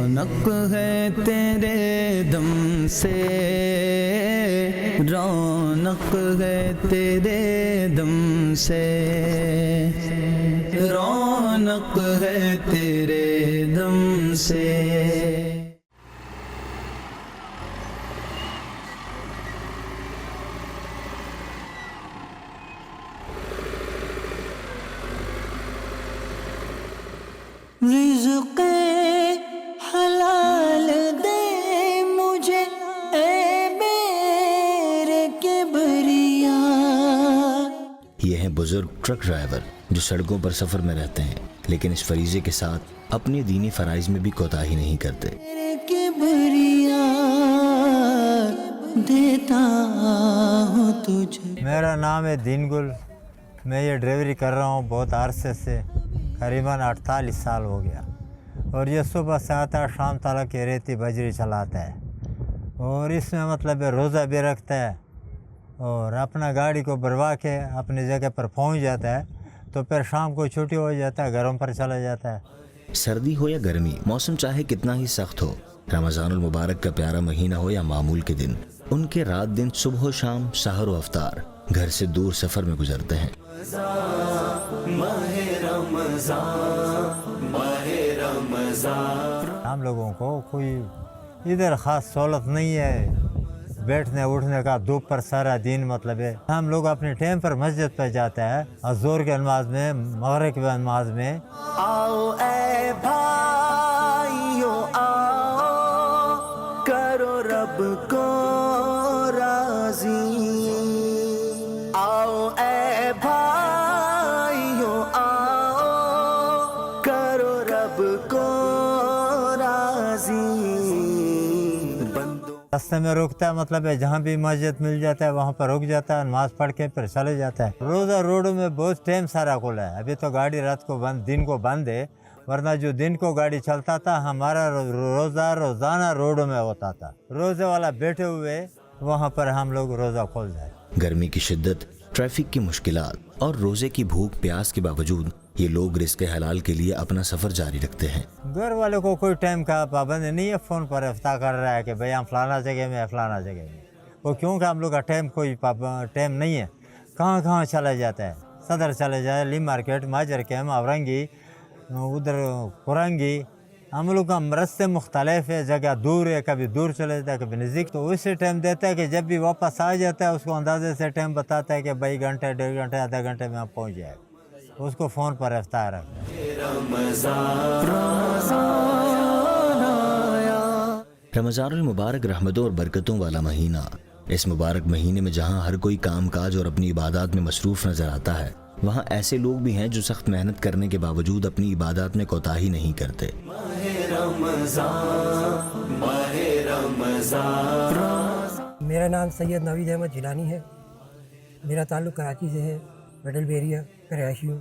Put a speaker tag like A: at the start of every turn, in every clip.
A: रौनक है तेरे दम से, रौनक है तेरे दम से, रौनक है तेरे दम से.
B: رزق حلال دے مجھے اے میرے کبریا.
C: یہ ہیں بزرگ ٹرک ڈرائیور جو سڑکوں پر سفر میں رہتے ہیں، لیکن اس فریضے کے ساتھ اپنے دینی فرائض میں بھی کوتاہی نہیں کرتے.
B: میرے کبریا دیتا ہوں تجھے.
D: میرا نام ہے دین گل. میں یہ ڈرائیوری کر رہا ہوں بہت عرصے سے، قریباً 48 سال ہو گیا. اور یہ صبح سے آتا ہے شام تک کی ریتی بجری چلاتا ہے، اور اس میں مطلب روزہ بھی رکھتا ہے، اور اپنا گاڑی کو بھروا کے اپنی جگہ پر پہنچ جاتا ہے. تو پھر شام کو چھٹی ہو جاتا ہے، گھروں پر چلا جاتا ہے.
C: سردی ہو یا گرمی، موسم چاہے کتنا ہی سخت ہو، رمضان المبارک کا پیارا مہینہ ہو یا معمول کے دن، ان کے رات دن صبح و شام سحر و افطار گھر سے دور سفر میں گزرتے ہیں.
D: ہم لوگوں کو کوئی ادھر خاص سہولت نہیں ہے بیٹھنے اٹھنے کا. دھوپ پر سارا دن مطلب ہے ہم لوگ اپنے ٹائم پر مسجد پہ جاتے ہیں، ظہر کے نماز میں، مغرب کی نماز میں.
B: آؤ اے بھائیو آؤ کرو رب کو راضی. آؤ اے بھائیو آؤ کرو رب کو راضی.
D: راستے میں رکتا ہے، مطلب ہے جہاں بھی مسجد مل جاتا ہے وہاں پر رک جاتا ہے، نماز پڑھ کے پھر چلے جاتا ہے. روزہ روڈوں میں بہت ٹائم سارا کھلا ہے. ابھی تو گاڑی رات کو بند، دن کو بند ہے، ورنہ جو دن کو گاڑی چلتا تھا ہمارا روزہ روزانہ روڈوں میں ہوتا تھا. روزے والا بیٹھے ہوئے وہاں پر ہم لوگ روزہ کھول جائے.
C: گرمی کی شدت، ٹریفک کی مشکلات اور روزے کی بھوک پیاس کے باوجود یہ لوگ رزق حلال کے لیے اپنا سفر جاری رکھتے ہیں.
D: گھر والوں کو کوئی ٹائم کا پابندی نہیں ہے. فون پر افطار کر رہا ہے کہ بھئی ہم فلانا جگہ میں فلانا جگہ میں. وہ کیونکہ ہم لوگ کا ٹائم کوئی ٹائم نہیں ہے. کہاں کہاں چلا جاتا ہے. صدر چلے جائے، لی مارکیٹ، ماجر کیم، اورنگی، ادھر قرنگی. ہم لوگ کا رستے مختلف ہے، جگہ دور ہے، کبھی دور چلے جاتا ہے کبھی نزدیک. تو اسی ٹائم دیتا ہے کہ جب بھی واپس آ جاتا ہے اس کو اندازے سے ٹائم بتاتا ہے کہ بھائی گھنٹے، 1.5 گھنٹے، آدھا گھنٹے میں ہم پہنچ جائے. اس کو فون پر افطار رکھتا ہے.
C: رمضان المبارک رحمتوں اور برکتوں والا مہینہ. اس مبارک مہینے میں جہاں ہر کوئی کام کاج اور اپنی عبادات میں مصروف نظر آتا ہے، وہاں ایسے لوگ بھی ہیں جو سخت محنت کرنے کے باوجود اپنی عبادات میں کوتاہی نہیں کرتے.
E: میرا نام سید نوید احمد جیلانی ہے. میرا تعلق کراچی سے ہے. مڈل بیریا کا رہائشی ہوں.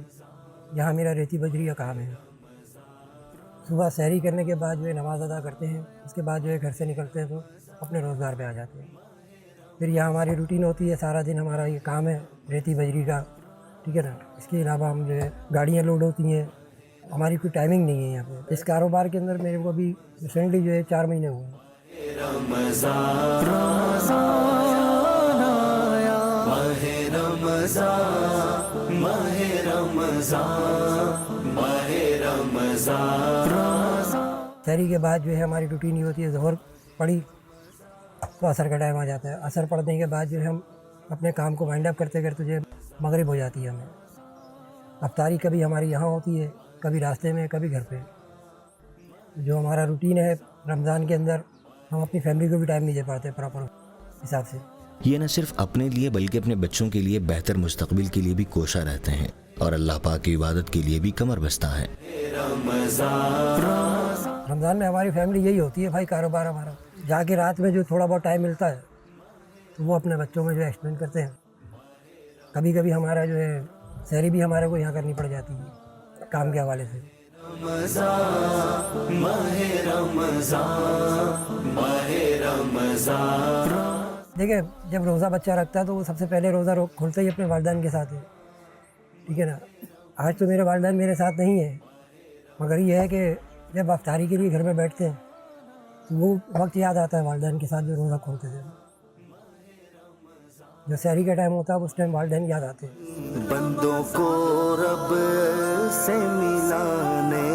E: یہاں میرا ریتی بجری کا کام ہے. صبح سحری کرنے کے بعد جو ہے نماز ادا کرتے ہیں، اس کے بعد جو ہے گھر سے نکلتے ہیں تو اپنے روزگار پہ آ جاتے ہیں. پھر یہاں ہماری روٹین ہوتی ہے، سارا دن ہمارا یہ کام ہے ریتی بجری کا، ٹھیک ہے نا. اس کے علاوہ ہم جو ہے گاڑیاں لوڈ ہوتی ہیں، ہماری کوئی ٹائمنگ نہیں ہے یہاں پہ. اس کاروبار کے اندر میرے کو ابھی ریسنٹلی جو ہے 4 مہینے ہوئے ہیں. سحری کے بعد جو ہے ہماری روٹین یہ ہوتی ہے، ظہر پڑھی تو عصر کا ٹائم آ جاتا ہے. عصر پڑھنے کے بعد جو ہے ہم اپنے کام کو وائنڈ اپ کرتے کرتے جو ہے مغرب ہو جاتی ہے. ہمیں افطاری کبھی ہماری یہاں ہوتی ہے، کبھی راستے میں، کبھی گھر پہ. جو ہمارا روٹین ہے رمضان کے اندر، ہم اپنی فیملی کو بھی ٹائم نہیں دے پاتے پراپر حساب سے.
C: یہ نہ صرف اپنے لیے بلکہ اپنے بچوں کے لیے بہتر مستقبل کے لیے بھی کوشاں رہتے ہیں اور اللہ پاک کی عبادت کے لیے بھی کمر بستہ ہیں.
E: رمضان میں ہماری فیملی یہی ہوتی ہے بھائی، کاروبار ہمارا. جا کے رات میں جو تھوڑا بہت ٹائم ملتا ہے تو وہ اپنے بچوں میں جو ہے ایکسپینڈ کرتے ہیں. کبھی کبھی ہمارا جو ہے سحری بھی ہمارے کو یہاں کرنی پڑ جاتی ہے کام کے حوالے سے. دیکھیں جب روزہ بچہ رکھتا ہے تو وہ سب سے پہلے روزہ کھولتا ہی اپنے والدین کے ساتھ ہے، ٹھیک ہے نا. آج تو میرے والدین میرے ساتھ نہیں ہیں، مگر یہ ہے کہ جب افطاری کے لیے گھر میں بیٹھتے ہیں तो वो वक्त याद आता है वालिदैन के साथ जो रोज़ा खोलते थे। जो सहरी का टाइम होता है उस टाइम वालिदैन याद आते हैं।
B: बंदों को रब से मिलाने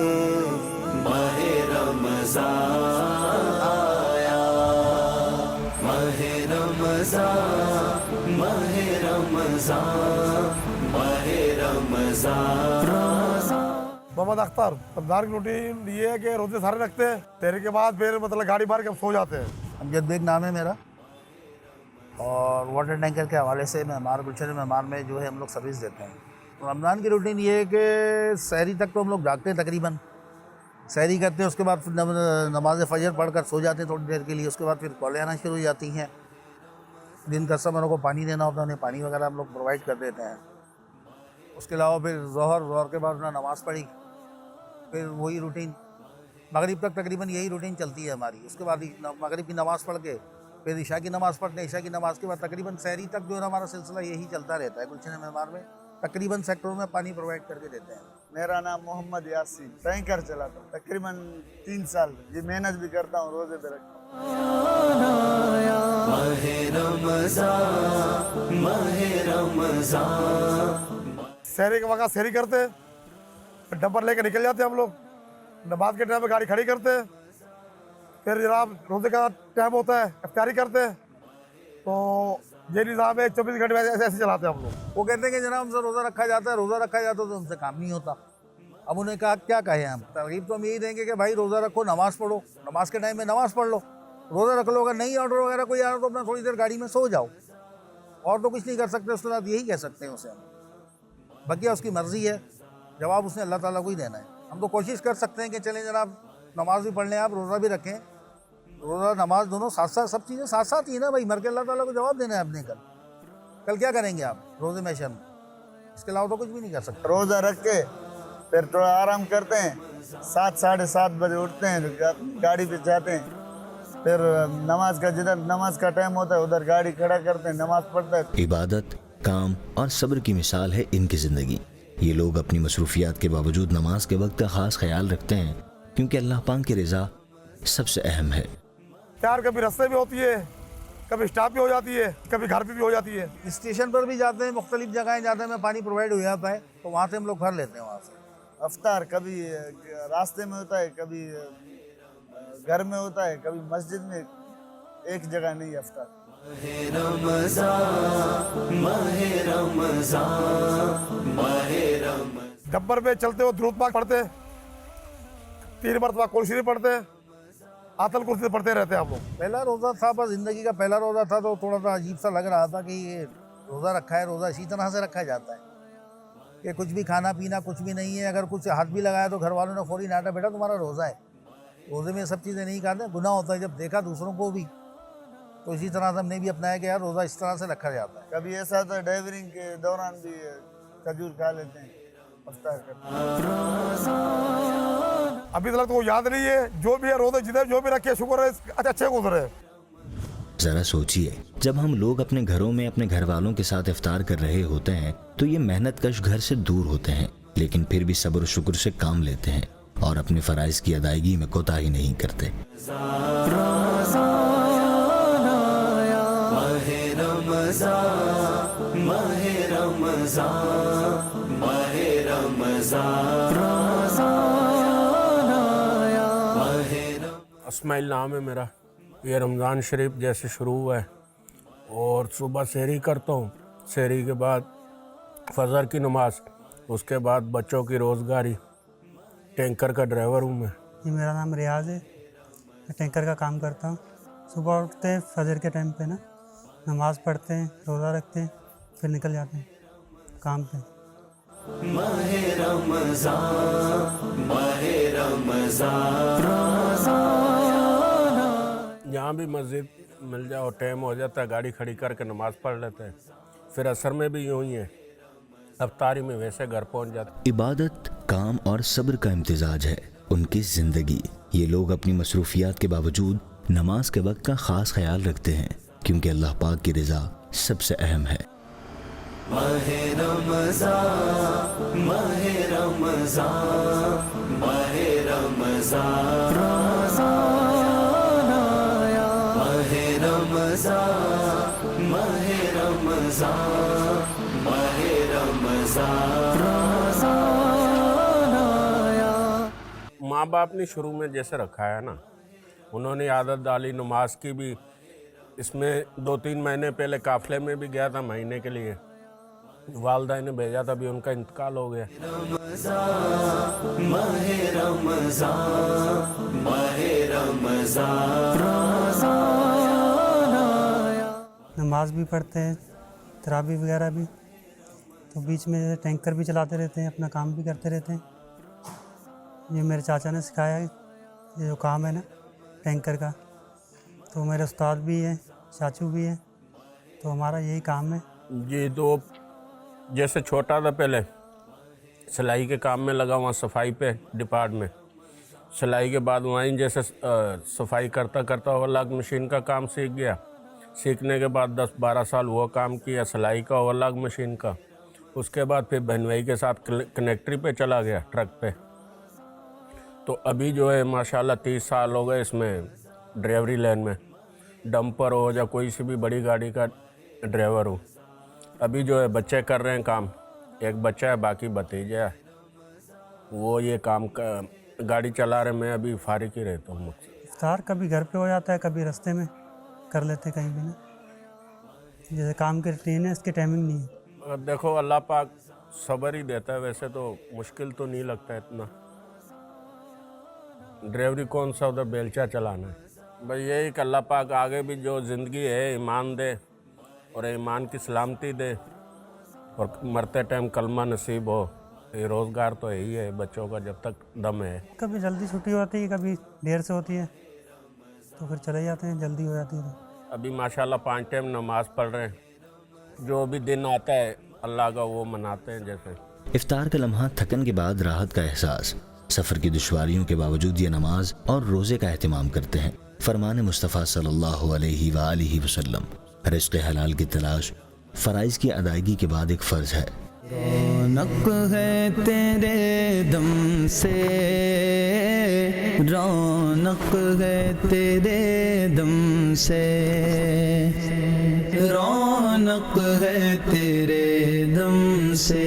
B: माहे रमज़ान आया, माहे रमज़ान, माहे रमज़ान, माहे रमज़ान।
F: मोहम्मद अख्तर, रमज़ान की रूटीन ये है कि रोजे सारे रखते हैं, तेरे के बाद फिर मतलब गाड़ी मार के हम सो जाते हैं।
G: अमजद बेग नाम है मेरा, और वाटर टैंकर के हवाले से मेहमान गुलशन मेहमान में जो है हम लोग सर्विस देते हैं। रमज़ान की रूटीन ये है कि सहरी तक तो हम लोग जागते हैं, तकरीबन सहरी करते हैं, उसके बाद फिर नमाज फजर पढ़ कर सो जाते हैं थोड़ी देर के लिए। उसके बाद फिर कॉलें आना शुरू हो जाती हैं। जिन कस्टमरों को पानी देना होता है उन्हें पानी वगैरह हम लोग प्रोवाइड कर देते हैं। उसके अलावा फिर ज़ोहर के बाद उन्हें नमाज़ पढ़ी, फिर वही रूटीन मगरिब तक तकरीबन यही रूटीन चलती है हमारी। उसके बाद मगरिब की नमाज़ पढ़ के फिर इशा की नमाज़ पढ़ते हैं। इशा की नमाज़ के बाद तकरीबन सहरी तक जो है हमारा सिलसिला यही चलता रहता है। गुलशन मेहमान में तकरीबन सेक्टरों में पानी प्रोवाइड करके देते हैं।
H: मेरा नाम मोहम्मद यासीन, टैंकर चलाता हूँ तकरीबन 3 साल। ये मेहनत भी करता हूँ, रोजे पे रखता हूँ।
B: माहे रमज़ान, माहे रमज़ान।
F: सहरी के वक्त सहरी करते हैं, फिर डंपर लेके निकल जाते हैं हम लोग। नमाज के टाइम पे गाड़ी खड़ी करते हैं, फिर जनाब रोजे का टाइम होता है, इफ्तारी करते हैं। तो ये निज़ाम है, 24 घंटे में ऐसे चलाते हैं हम लोग।
G: वो कहते हैं कि जनाब हमसे रोज़ा रखा जाता है, रोज़ा रखा जाता है तो हमसे काम नहीं होता। अब उन्हें कहा क्या कहें हम, तरगीब तो हम यही देंगे कि भाई रोज़ा रखो, नमाज़ पढ़ो, नमाज के टाइम में नमाज़ पढ़ लो, रोज़ा रख लो। अगर नहीं ऑर्डर वगैरह कोई आ रहा तो अपना थोड़ी देर गाड़ी में सो जाओ, और तो कुछ नहीं कर सकते। उसके बाद यही कह सकते हैं उसे हम, बाकी उसकी मर्ज़ी है, जवाब उसने अल्लाह ताला को ही देना है। हम तो कोशिश कर सकते हैं कि चलें जनाब नमाज भी पढ़ लें, आप रोज़ा भी रखें, रोज़ा नमाज दोनों साथ साथ, सब चीज़ें साथ साथ ही ना भाई। मर के अल्लाह ताला को जवाब देना है आपने। कल क्या करेंगे आप रोज़े में शर्म, इसके अलावा तो कुछ भी नहीं कर सकते।
H: रोजा रख के फिर थोड़ा आराम करते हैं, 7 साढ़े 7 बजे उठते हैं, गाड़ी पे जाते हैं। फिर नमाज का जिधर नमाज का टाइम होता है उधर गाड़ी खड़ा करते हैं, नमाज पढ़ते हैं।
C: इबादत, काम और सब्र की मिसाल है इनकी ज़िंदगी। ये लोग अपनी मसरूफियात के बावजूद नमाज के वक्त का ख़ास ख्याल रखते हैं, क्योंकि अल्लाह पाक की रज़ा सबसे अहम है।
F: प्यार कभी रास्ते में होती है, कभी स्टॉप पे हो जाती है, कभी घर पे भी हो जाती है।
G: स्टेशन पर भी जाते हैं, मुख्तलिफ जगहें जाते हैं, में पानी प्रोवाइड हो जाता है तो वहाँ से हम लोग भर लेते हैं। वहाँ से
H: अफ्तार कभी रास्ते में होता है, कभी घर में होता है, कभी मस्जिद में, एक जगह नहीं अफ्तार।
B: माहे रमज़ान, माहे रमज़ान, माहे रमज़ान।
F: डब्बर पे चलते हो दुरूद पाक पढ़ते, 3 मरतबा कुल शरीफ पढ़ते, आतल कुर्सी पढ़ते रहते हैं हम लोग।
G: पहला रोज़ा था, बस ज़िंदगी का पहला रोज़ा था, तो थोड़ा सा अजीब सा लग रहा था कि ये रोज़ा रखा है। रोज़ा इसी तरह से रखा जाता है कि कुछ भी खाना पीना कुछ भी नहीं है। अगर कुछ हाथ भी लगाया तो घर वालों ने फौरी डांटा, बेटा तुम्हारा रोज़ा है। रोज़े में ये सब चीज़ें नहीं खाते, गुनाह होता है। जब देखा दूसरों को भी, तो इसी तरह से हमने भी अपनाया कि यार रोज़ा इस तरह से रखा जाता है।
H: कभी ऐसा होता है ड्राइवरिंग के दौरान भी खजूर खा लेते हैं, अफ्तार करते हैं।
F: अभी तक तो वो याद नहीं है, जो भी है रोजे जिधर जो भी रखे, शुक्र है अच्छे गुजरे।
C: ज़रा सोचिए, जब हम लोग अपने घरों में अपने घर वालों के साथ इफ्तार कर रहे होते हैं तो ये मेहनत कश घर से दूर होते हैं, लेकिन फिर भी सब्र शुक्र से काम लेते हैं और अपने फ़राइज़ की अदायगी में कोताही नहीं करते।
B: माहे रमज़ान, माहे रमज़ान, माहे रमज़ान,
I: इस्माइल नाम है मेरा। ये रमज़ान शरीफ जैसे शुरू हुआ है और सुबह सहरी करता हूँ, सहरी के बाद फजर की नमाज, उसके बाद बच्चों की रोज़गारी। टैंकर का ड्राइवर हूँ मैं।
J: जी मेरा नाम रियाज है, मैं टैंकर का काम करता हूँ। सुबह उठते हैं फजर के टाइम पे ना, नमाज़ पढ़ते हैं, रोज़ा रखते हैं, फिर निकल जाते हैं काम पे।
B: माहे रमज़ान, माहे रमज़ान।
I: जहाँ भी मस्जिद मिल जाए और टाइम हो जाता है, गाड़ी खड़ी करके नमाज़ पढ़ लेते हैं। फिर असर में भी यूँ ही है, अफ्तारी में वैसे घर पहुँच जाते।
C: इबादत, काम और सब्र का इम्तिजाज है उनकी ज़िंदगी। ये लोग अपनी मसरूफियात के बावजूद नमाज के वक्त का ख़ास ख्याल रखते हैं, क्योंकि अल्लाह पाक की रज़ा सबसे अहम है।
B: माहे रमज़ान, माहे रमज़ान, माहे रमज़ान। रमजान माहे रमजान
I: माँ बाप ने शुरू में जैसे रखा है ना, उन्होंने आदत डाली नमाज की भी। इसमें 2-3 महीने पहले काफले में भी गया था महीने के लिए, वालदा ने भेजा था, अभी उनका इंतकाल हो गया।
B: माहे रमजान माहे रमजान
J: नमाज भी पढ़ते हैं, तरावी वगैरह भी, तो बीच में टैंकर भी चलाते रहते हैं, अपना काम भी करते रहते हैं। ये मेरे चाचा ने सिखाया है, ये जो काम है ना टैंकर का, तो मेरे उस्ताद भी हैं, चाचू भी हैं, तो हमारा यही काम है।
I: ये तो जैसे छोटा था पहले सिलाई के काम में लगा, वहाँ सफाई पे डिपार्ट में, सिलाई के बाद वहीं जैसे सफाई करता करता ओवरलॉक मशीन का काम सीख गया। सीखने के बाद 10-12 साल वो काम किया सिलाई का, ओवरलॉक मशीन का। उसके बाद फिर बहन भाई के साथ कनेक्टरी पे चला गया, ट्रक पे। तो अभी जो है माशाल्लाह 30 साल हो गए इसमें ड्राइवरी लाइन में, डंपर हो या कोई सी भी बड़ी गाड़ी का ड्राइवर हो। अभी जो है बच्चे कर रहे हैं काम, एक बच्चा है, बाकी भतीजा है, वो ये काम का गाड़ी चला रहे। मैं अभी फारिग ही रहता हूँ।
J: इफ्तार कभी घर पे हो जाता है, कभी रास्ते में कर लेते कहीं भी ना, जैसे काम की रूटीन है, इसकी टाइमिंग नहीं है।
I: देखो अल्लाह पाक सब्र ही देता है, वैसे तो मुश्किल तो नहीं लगता इतना। ड्राइवरी कौन सा उधर बेलचा चलाना है। भाई यही कि अल्लाह पाक आगे भी जो ज़िंदगी है ईमान दे और ईमान की सलामती दे, और मरते टाइम कलमा नसीब हो। ये रोज़गार तो यही है बच्चों का जब तक दम है।
J: कभी जल्दी छुट्टी होती है, कभी देर से होती है, तो फिर चले जाते हैं, जल्दी हो जाती है तो।
I: अभी माशाल्लाह 5 टाइम नमाज पढ़ रहे हैं, जो भी दिन आता है अल्लाह का वो मनाते हैं। जैसे
C: इफ्तार का लम्हा, थकन के बाद राहत का एहसास, सफ़र की दुश्वारियों के बावजूद ये नमाज और रोज़े का एहतमाम करते हैं। फरमान मुस्तफ़ा सल्लल्लाहु अलैहि वसल्लम, रिज़्क़ हलाल की तलाश फ़राइज़ की अदायगी के बाद एक फ़र्ज़ है।
A: रौनक है तेरे दम से, रौनक है तेरे दम से, रौनक है तेरे दम से।